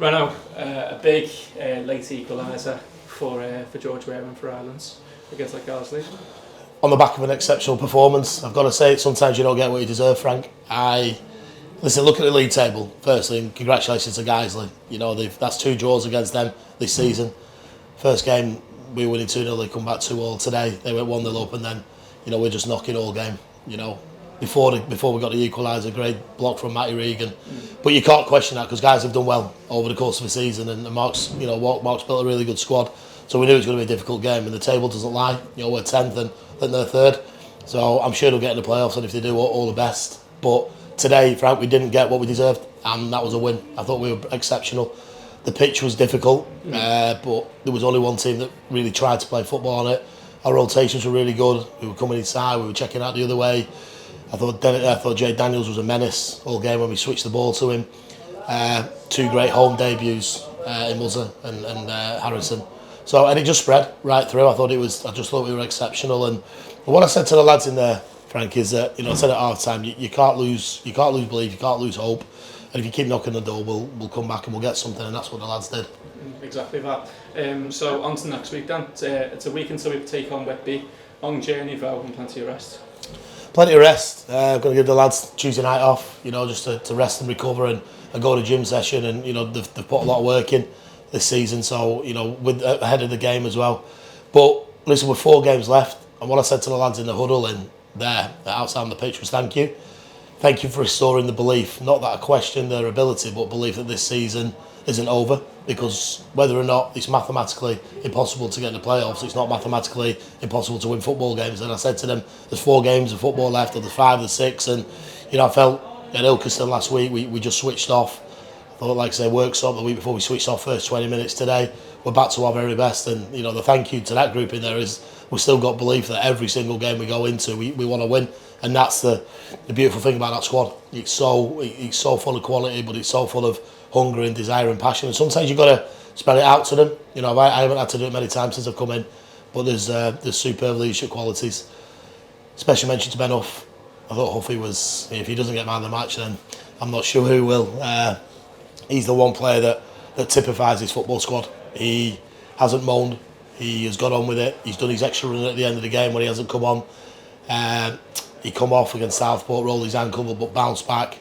Renault, a big late equaliser for George Warrington Rylands against Guiseley. On the back of an exceptional performance, I've got to say, sometimes you don't get what you deserve, Frank. Listen, look at the league table, firstly, and congratulations to Guiseley. You know, that's 2 draws against them this season. First game, we were winning 2-0, they come back 2-2 today. They went 1-0 up, and then, you know, we're just knocking all game, you know. Before we got the equaliser, great block from Matty Regan. But you can't question that, because guys have done well over the course of the season, and Mark's built a really good squad. So we knew it was going to be a difficult game, and the table doesn't lie. You know, we're 10th and then they're 3rd. So I'm sure they'll get in the playoffs, and if they do, all the best. But today, Frank, we didn't get what we deserved, and that was a win. I thought we were exceptional. The pitch was difficult, but there was only one team that really tried to play football on it. Our rotations were really good. We were coming inside, we were checking out the other way. I thought Jay Daniels was a menace all game when we switched the ball to him. 2 great home debuts in Muzza and Harrison. And it just spread right through. I just thought we were exceptional. And what I said to the lads in there, Frank, is that, you know, I said at half time, you can't lose belief, you can't lose hope. And if you keep knocking the door, we'll come back and we'll get something. And that's what the lads did. Exactly that. So on to next week then. It's a week until we take on Whitby. Long journey though, and plenty of rest. Plenty of rest. I'm going to give the lads Tuesday night off, you know, just to rest and recover and go to gym session. And, you know, they've put a lot of work in this season, so, you know, ahead of the game as well. But listen, with 4 games left, and what I said to the lads in the huddle in there, outside on the pitch, was thank you. Thank you for restoring the belief. Not that I question their ability, but belief that this season isn't over. Because whether or not it's mathematically impossible to get in the playoffs, it's not mathematically impossible to win football games. And I said to them, there's 4 games of football left, or there's 5, there's 6. And, you know, I felt at Ilkeston last week, we just switched off. I thought, like I say, workshop the week before, we switched off first 20 minutes. Today, we're back to our very best. And, you know, the thank you to that group in there is we've still got belief that every single game we go into, we want to win. And that's the beautiful thing about that squad. It's so full of quality, but it's so full of hunger and desire and passion. And sometimes you've got to spell it out to them. You know, I haven't had to do it many times since I've come in, but there's superb leadership qualities. Special mention to Ben Huff. I thought Huffy was, if he doesn't get man of the match, then I'm not sure who will. He's the one player that typifies his football squad. He hasn't moaned. He has got on with it. He's done his extra run at the end of the game when he hasn't come on. He come off against Southport, rolled his ankle, but bounced back.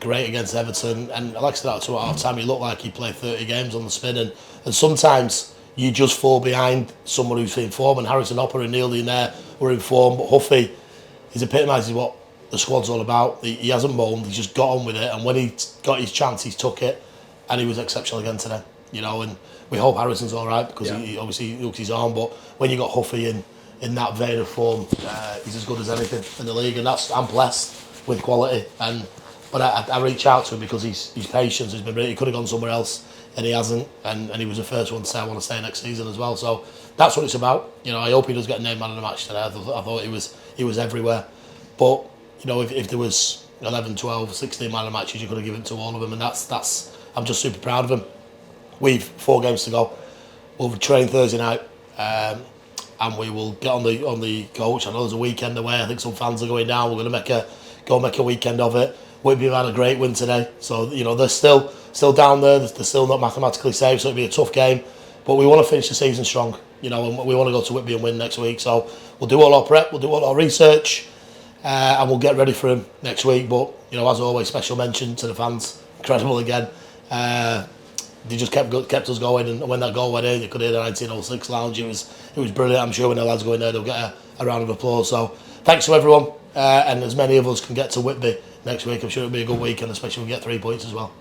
Great against Everton. And like I said, at half time, he looked like he played 30 games on the spin. And sometimes you just fall behind someone who's in form. And Harrison Hopper and Neil in there were in form. But Huffy, he's epitomises what the squad's all about. He hasn't moaned. He's just got on with it. And when he got his chance, he's took it. And he was exceptional again today. You know, and we hope Harrison's all right, because he obviously looks his arm. But when you got Huffy in that vein of form, he's as good as anything in the league. And I'm blessed with quality. But I reach out to him because his patience has been brilliant. He could have gone somewhere else, and he hasn't. And he was the first one to say, I want to stay next season as well. So that's what it's about. You know, I hope he does get named man of the match today. I thought he was everywhere. But, you know, if there was 11, 12, 16 man of the matches, you could have given to all of them. And that's I'm just super proud of him. We've 4 games to go. We'll train Thursday night. And we will get on the coach. I know there's a weekend away. I think some fans are going down. We're going to make a weekend of it. Whitby have had a great win today, so, you know, they're still down there. They're still not mathematically safe, so it'll be a tough game. But we want to finish the season strong, you know, and we want to go to Whitby and win next week. So we'll do all our prep, we'll do all our research, and we'll get ready for him next week. But, you know, as always, special mention to the fans. Incredible again. They just kept us going, and when that goal went in, you could hear the 1906 lounge. It was brilliant. I'm sure when the lads go in there, they'll get a round of applause. So thanks to everyone, and as many of us can get to Whitby next week. I'm sure it'll be a good weekend, especially if we get 3 points as well.